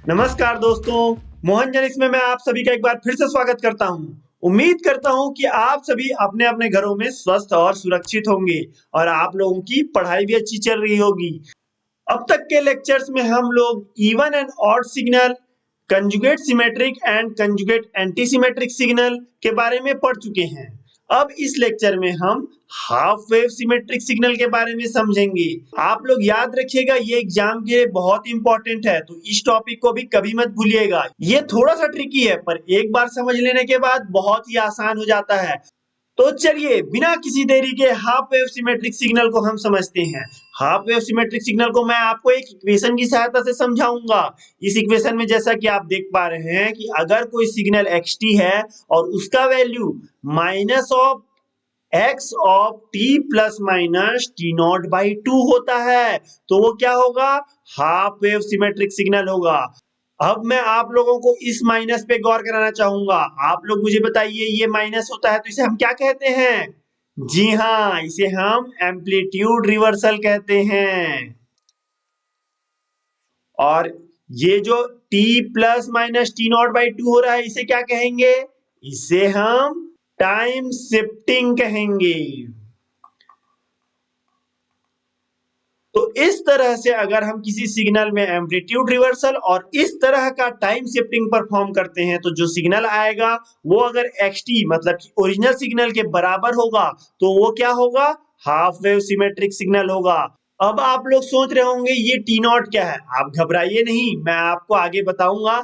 नमस्कार दोस्तों, मोहन जनिस में मैं आप सभी का एक बार फिर से स्वागत करता हूं। उम्मीद करता हूं कि आप सभी अपने अपने घरों में स्वस्थ और सुरक्षित होंगे और आप लोगों की पढ़ाई भी अच्छी चल रही होगी। अब तक के लेक्चर्स में हम लोग even and odd signal, conjugate symmetric and conjugate anti symmetric signal के बारे में पढ़ चुके हैं। अब इस लेक्चर में हम हाफ वेव सिमेट्रिक सिग्नल के बारे में समझेंगे। आप लोग याद रखिएगा, ये एग्जाम के लिए बहुत इंपॉर्टेंट है, तो इस टॉपिक को भी कभी मत भूलिएगा। ये थोड़ा सा ट्रिकी है, पर एक बार समझ लेने के बाद बहुत ही आसान हो जाता है। तो चलिए बिना किसी देरी के हाफ वेव सिमेट्रिक सिग्नल को हम समझते हैं। हाफ वेव सिमेट्रिक सिग्नल को मैं आपको एक इक्वेशन की सहायता से समझाऊंगा। इस इक्वेशन में जैसा कि आप देख पा रहे हैं कि अगर कोई सिग्नल एक्स टी है और उसका value minus of x of T plus minus T not by two होता है, तो वो क्या होगा? हाफ वेव सिमेट्रिक सिग्नल होगा। अब मैं आप लोगों को इस माइनस पे गौर कराना चाहूंगा। आप लोग मुझे बताइए, ये माइनस होता है तो इसे हम क्या कहते हैं? जी हाँ, इसे हम एम्पलीट्यूड रिवर्सल कहते हैं। और ये जो t plus minus T not by two हो रहा है, इसे क्या कहेंगे? इसे हम टाइम शिफ्टिंग कहेंगे। तो इस तरह से अगर हम किसी सिग्नल में एम्पलीट्यूड रिवर्सल और इस तरह का टाइम शिफ्टिंग परफॉर्म करते हैं, तो जो सिग्नल आएगा वो अगर xt मतलब कि ओरिजिनल सिग्नल के बराबर होगा, तो वो क्या होगा? हाफ वेव सिमेट्रिक सिग्नल होगा। अब आप लोग सोच रहे होंगे ये टी नॉट क्या है। आप घबराइए नहीं, मैं आपको आगे बताऊंगा,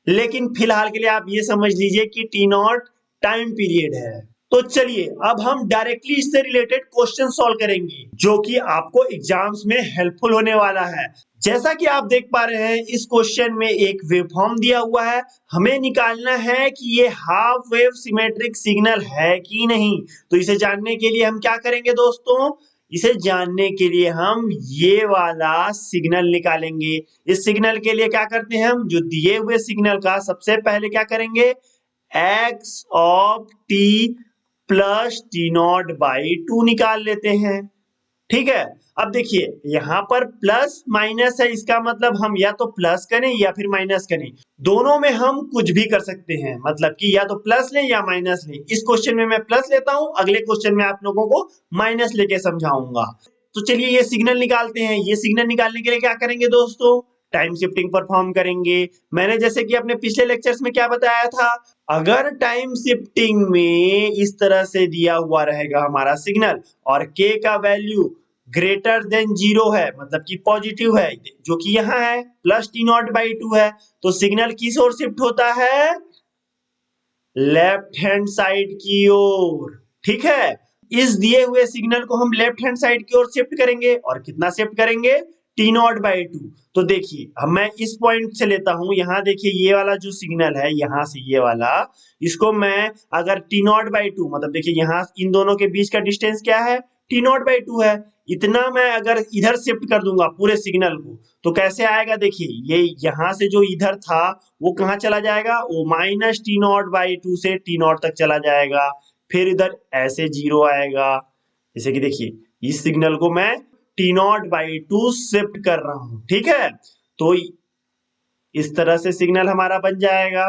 लेकिन फिलहाल के लिए आप ये समझ लीजिए कि टी नॉट टाइम पीरियड है। तो चलिए अब हम डायरेक्टली इससे रिलेटेड क्वेश्चन सॉल्व करेंगे, जो कि आपको एग्जाम्स में हेल्पफुल होने वाला है। जैसा कि आप देख पा रहे हैं, इस क्वेश्चन में एक वेवफॉर्म दिया हुआ है। हमें निकालना है कि ये हाफ वेव सिमेट्रिक सिग्नल है कि नहीं। तो इसे जानने के लिए हम क्या करेंगे दोस्तों? इसे जानने के लिए हम ये वाला सिग्नल निकालेंगे। इस सिग्नल के लिए क्या करते हैं, हम जो दिए हुए सिग्नल का सबसे पहले क्या करेंगे? X of T plus T not by two निकाल लेते हैं। ठीक है। अब देखिए यहाँ पर प्लस माइनस है, इसका मतलब हम या तो प्लस करें या फिर माइनस करें। दोनों में हम कुछ भी कर सकते हैं, मतलब कि या तो प्लस लें या माइनस लें। इस क्वेश्चन में मैं प्लस लेता हूं, अगले क्वेश्चन में आप लोगों को माइनस लेके समझाऊंगा। तो चलिए ये सिग्नल निकालते हैं। ये सिग्नल निकालने के लिए क्या करेंगे दोस्तों? टाइम शिफ्टिंग परफॉर्म करेंगे। मैंने जैसे कि अपने पिछले लेक्चर्स में क्या बताया था, अगर टाइम शिफ्टिंग में इस तरह से दिया हुआ रहेगा हमारा सिग्नल और k का वैल्यू ग्रेटर देन जीरो है, मतलब कि पॉजिटिव है, जो कि यहाँ है plus T not by two है, तो सिग्नल किस ओर शिफ्ट होता है? लेफ्ट हैंड साइड की ओर। ठीक है। इस दिए हुए सिग्नल को हम लेफ्ट हैंड साइड की ओर शिफ्ट करेंगे, और कितना शिफ्ट करेंगे? T not by two. तो देखिए अब मैं इस पॉइंट से लेता हूं, यहाँ देखिए ये वाला जो सिग्नल है, यहाँ से ये वाला, इसको मैं अगर टी नॉट बाई टू, मतलब देखिए यहाँ इन दोनों के बीच का डिस्टेंस क्या है? टी नॉट बाई टू है। इतना मैं अगर इधर शिफ्ट कर दूंगा पूरे सिग्नल को, तो कैसे आएगा? देखिए ये यहाँ से जो इधर था वो कहाँ चला जाएगा? वो minus T not by two से टी नॉट तक चला जाएगा। फिर इधर ऐसे जीरो आएगा। जैसे कि देखिए इस सिग्नल को मैं T not by two shift कर रहा हूं। ठीक है। तो इस तरह से सिग्नल हमारा बन जाएगा।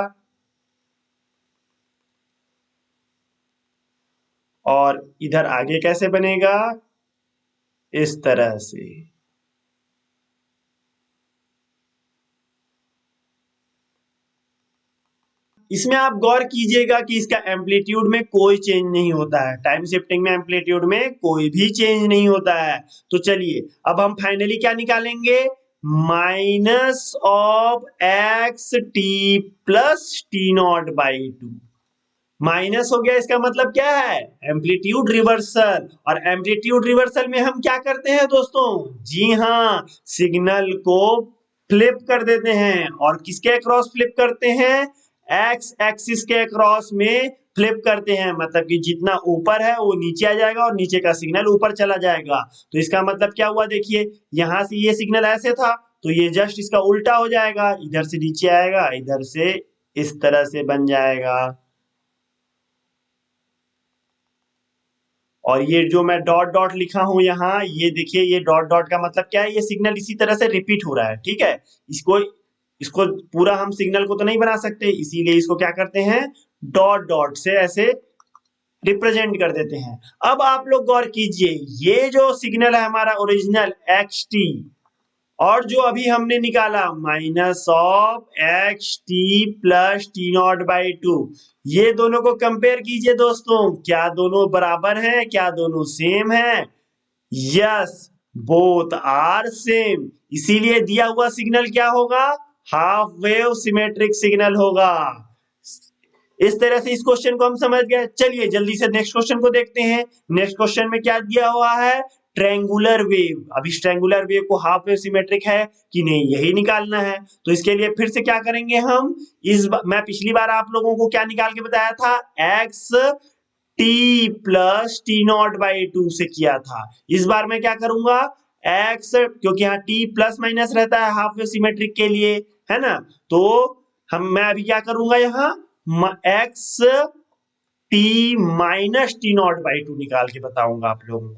और इधर आगे कैसे बनेगा? इस तरह से। इसमें आप गौर कीजिएगा कि इसका एम्पलीट्यूड में कोई चेंज नहीं होता है। टाइम शिफ्टिंग में एम्पलीट्यूड में कोई भी चेंज नहीं होता है। तो चलिए अब हम फाइनली क्या निकालेंगे? Minus of x T plus T not by two. Minus हो गया, इसका मतलब क्या है? Amplitude reversal. और एम्पलीट्यूड रिवर्सल में हम क्या करते हैं दोस्तों? जी हाँ, सिग्नल को फ्लिप कर देते हैं। और किसके अक्रॉस फ्लिप करते हैं? एक्स एक्सिस के अक्रॉस में फ्लिप करते हैं, मतलब कि जितना ऊपर है वो नीचे आ जाएगा और नीचे का सिग्नल ऊपर चला जाएगा। तो इसका मतलब क्या हुआ? देखिए यहां से ये सिग्नल ऐसे था, तो ये जस्ट इसका उल्टा हो जाएगा, इधर से नीचे आएगा, इधर से इस तरह से बन जाएगा। और ये जो मैं डॉट डॉट लिखा हूं यहाँ, ये देखिए ये डॉट डॉट का मतलब क्या है? ये सिग्नल इसी तरह से रिपीट हो रहा है। ठीक है। इसको इसको पूरा हम सिग्नल को तो नहीं बना सकते, इसीलिए इसको क्या करते हैं, डॉट डॉट से ऐसे रिप्रेजेंट कर देते हैं। अब आप लोग गौर कीजिए, ये जो सिग्नल है हमारा ओरिजिनल एक्स टी, और जो अभी हमने निकाला minus of x T plus T not by two, ये दोनों को कंपेयर कीजिए दोस्तों, क्या दोनों बराबर हैं, क्या दोनों सेम हैं? Yes, both are same. इसीलिए दिया हुआ सिग्नल क्या होगा, हाफ वेव सिमेट्रिक सिग्नल होगा। इस तरह से इस क्वेश्चन को हम समझ गए। चलिए जल्दी से नेक्स्ट क्वेश्चन को देखते हैं। नेक्स्ट क्वेश्चन में क्या दिया हुआ है, ट्रायंगुलर वेव। अब इस ट्रायंगुलर वेव को हाफ वेव सिमेट्रिक है कि नहीं, यही निकालना है। तो इसके लिए फिर से क्या करेंगे हम, मैं पिछली बार आप लोगों को क्या निकाल के बताया था, x T plus T not by two से किया था। इस बार मैं क्या करूंगा, एक्स, क्योंकि यहाँ टी प्लस माइनस रहता है हाफ वेव सिमेट्रिक के लिए, है ना, तो मैं अभी क्या करूंगा, यहाँ x T minus T not by two निकाल के बताऊंगा आप लोगों को।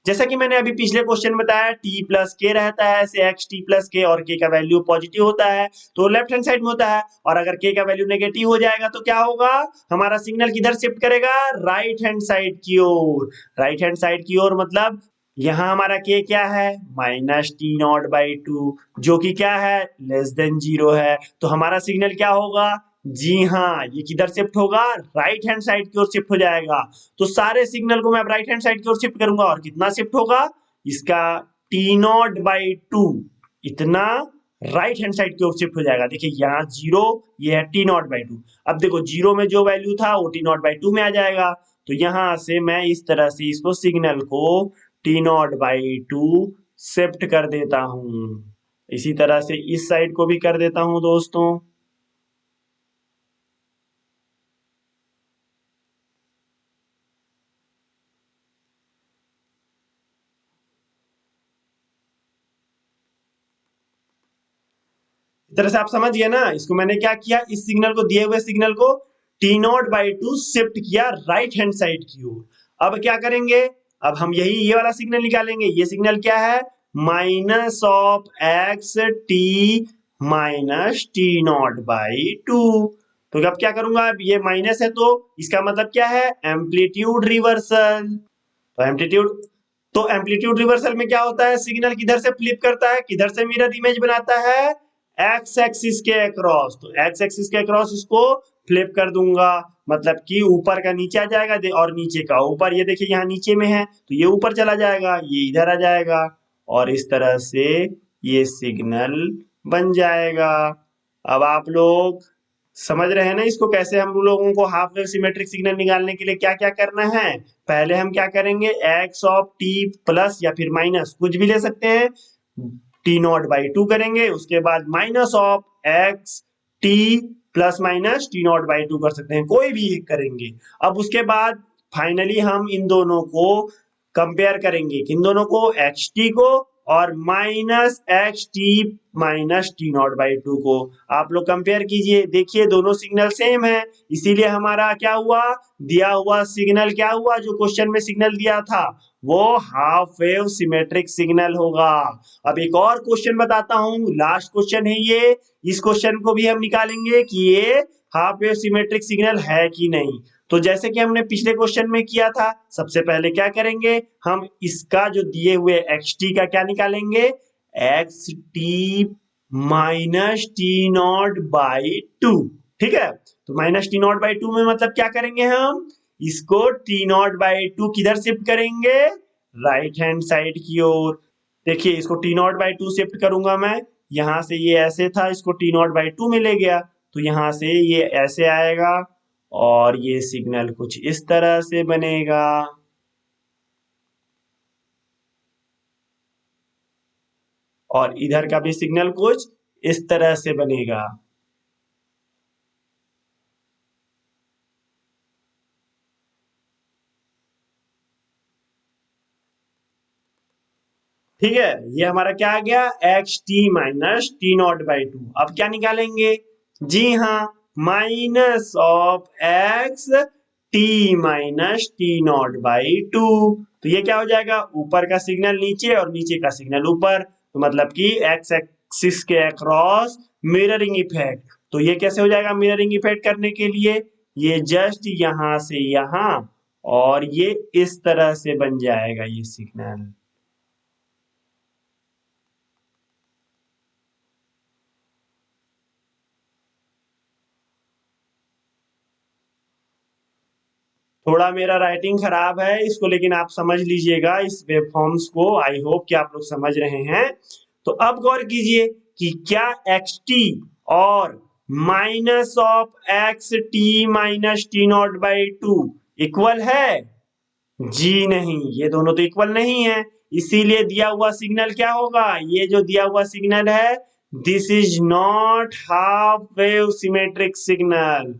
जैसा कि मैंने अभी पिछले क्वेश्चन में बताया, टी प्लस के रहता है, ऐसे एक्स टी प्लस के, और के का वैल्यू पॉजिटिव होता है तो लेफ्ट हैंड साइड में होता है, और अगर के का वैल्यू नेगेटिव हो जाएगा तो क्या होगा, हमारा सिग्नल किधर शिफ्ट करेगा, राइट हैंड साइड की ओर। राइट हैंड साइड की ओर मतलब यहाँ हमारा के क्या है, minus T not by two, जो कि क्या है, लेस देन जीरो है। तो हमारा सिग्नल क्या होगा, जी हाँ, ये किधर शिफ्ट होगा, राइट हैंड साइड की ओर शिफ्ट हो जाएगा। तो सारे सिग्नल को मैं अब राइट हैंड साइड की ओर शिफ्ट करूंगा, और कितना शिफ्ट होगा, इसका टी नॉट बाई टू, इतना राइट हैंड साइड की ओर शिफ्ट हो जाएगा। देखिए यहाँ जीरो, ये है टी नॉट बाई टू। अब देखो जीरो में जो वैल्यू था वो टी नॉट बाई टू में आ जाएगा। तो यहाँ से मैं इस तरह से इसको सिग्नल को T not by two shift कर देता हूं। इसी तरह से इस साइड को भी कर देता हूं दोस्तों। इस तरह से आप समझ गए ना, इसको मैंने क्या किया, इस सिग्नल को, दिए हुए सिग्नल को T not by two shift किया राइट हैंड साइड की ओर। अब क्या करेंगे, अब हम यही ये वाला सिग्नल निकालेंगे। ये सिग्नल क्या है, minus of x T minus T not by two. तो अब क्या करूंगा, अब ये माइनस है तो इसका मतलब क्या है, एम्पलीट्यूड रिवर्सल। तो एम्पलीट्यूड रिवर्सल में क्या होता है, सिग्नल किधर से फ्लिप करता है, किधर से मिरर इमेज बनाता है, एक्स एक्सिस के अक्रॉस। तो एक्स एक्सिस के अक्रॉस इसको फ्लिप कर दूंगा, मतलब कि ऊपर का नीचे आ जाएगा और नीचे का ऊपर। ये देखिए यहाँ नीचे में है तो ये ऊपर चला जाएगा, ये इधर आ जाएगा, और इस तरह से ये सिग्नल बन जाएगा। अब आप लोग समझ रहे हैं ना इसको, कैसे हम लोगों को हाफ वेव सिमेट्रिक सिग्नल निकालने के लिए क्या क्या करना है। पहले हम क्या करेंगे, एक्स ऑफ टी प्लस या फिर माइनस, कुछ भी ले सकते हैं, टी नॉट बाई टू करेंगे। उसके बाद minus of x T plus minus T not by two कर सकते हैं, कोई भी एक करेंगे। अब उसके बाद फाइनली हम इन दोनों को कंपेयर करेंगे, किन दोनों को, एक्स टी को और minus x T minus T not by two को। आप लोग कंपेयर कीजिए, देखिए दोनों सिग्नल सेम है, इसीलिए हमारा क्या हुआ, दिया हुआ सिग्नल क्या हुआ, जो क्वेश्चन में सिग्नल दिया था वो हाफ वेव सिमेट्रिक सिग्नल होगा। अब एक और क्वेश्चन बताता हूं, लास्ट क्वेश्चन है ये, इस क्वेश्चन को भी हम निकालेंगे कि ये हाफ वेव सिमेट्रिक सिग्नल है कि नहीं। तो जैसे कि हमने पिछले क्वेश्चन में किया था, सबसे पहले क्या करेंगे, हम इसका जो दिए हुए एक्स टी का क्या निकालेंगे, x T minus T not by two. ठीक है, तो minus T not by two में मतलब क्या करेंगे, हम इसको टी नॉट बाई टू किधर शिफ्ट करेंगे, राइट हैंड साइड की ओर। देखिए इसको T not by two shift करूंगा मैं, यहां से ये ऐसे था, इसको टी नॉट बाई टू में ले गया तो यहां से ये ऐसे आएगा, और ये सिग्नल कुछ इस तरह से बनेगा। और इधर का भी सिग्नल कुछ इस तरह से बनेगा। ठीक है, ये हमारा क्या आ गया, x T minus T not by two. अब क्या निकालेंगे, जी हाँ, minus of x T minus T not by two. तो ये क्या हो जाएगा, ऊपर का सिग्नल नीचे और नीचे का सिग्नल ऊपर, तो मतलब कि एक्स एक्सिस के अक्रॉस मिररिंग इफेक्ट। तो ये कैसे हो जाएगा मिररिंग इफेक्ट करने के लिए, ये जस्ट यहां से यहां और ये इस तरह से बन जाएगा ये सिग्नल। थोड़ा मेरा राइटिंग खराब है इसको, लेकिन आप समझ लीजिएगा इस वेब फॉर्म्स को। आई होप कि आप लोग समझ रहे हैं। तो अब गौर कीजिए कि क्या एक्स टी और minus of x T minus T not by two equal है? जी नहीं, ये दोनों तो इक्वल नहीं है। इसीलिए दिया हुआ सिग्नल क्या होगा, ये जो दिया हुआ सिग्नल है, this is not half wave symmetric signal.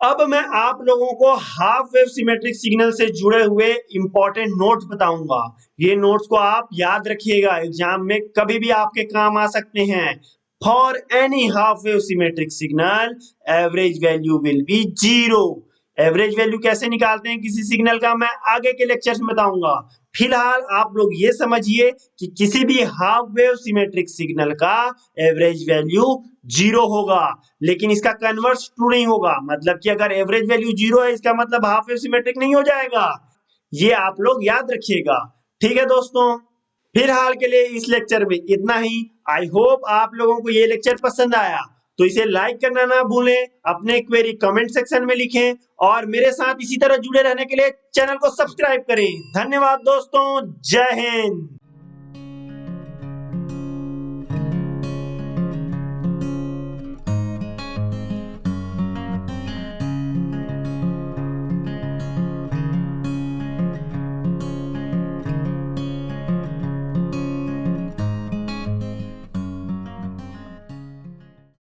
अब मैं आप लोगों को हाफ वेव सिमेट्रिक सिग्नल से जुड़े हुए इंपॉर्टेंट नोट्स बताऊंगा। ये नोट्स को आप याद रखिएगा, एग्जाम में कभी भी आपके काम आ सकते हैं। For any half wave symmetric signal average value will be zero. Average value कैसे निकालते हैं किसी सिग्नल का, मैं आगे के लेक्चर्स में बताऊंगा। फिलहाल आप लोग ये समझिए कि किसी भी हाफ वेव सिमेट्रिक सिग्नल का एवरेज वैल्यू जीरो होगा, लेकिन इसका कन्वर्स ट्रू नहीं होगा। मतलब कि अगर एवरेज वैल्यू जीरो है इसका मतलब हाफ वेव सिमेट्रिक नहीं हो जाएगा। ये आप लोग याद रखिएगा। ठीक है दोस्तों, फिलहाल के लिए इस लेक्चर में इतना ही। आई होप आप लोगों को ये लेक्चर पसंद आया। तो इसे लाइक करना ना भूलें, अपने क्वेरी कमेंट सेक्शन में लिखें और मेरे साथ इसी तरह जुड़े रहने के लिए चैनल को सब्सक्राइब करें। धन्यवाद दोस्तों, जय हिंद।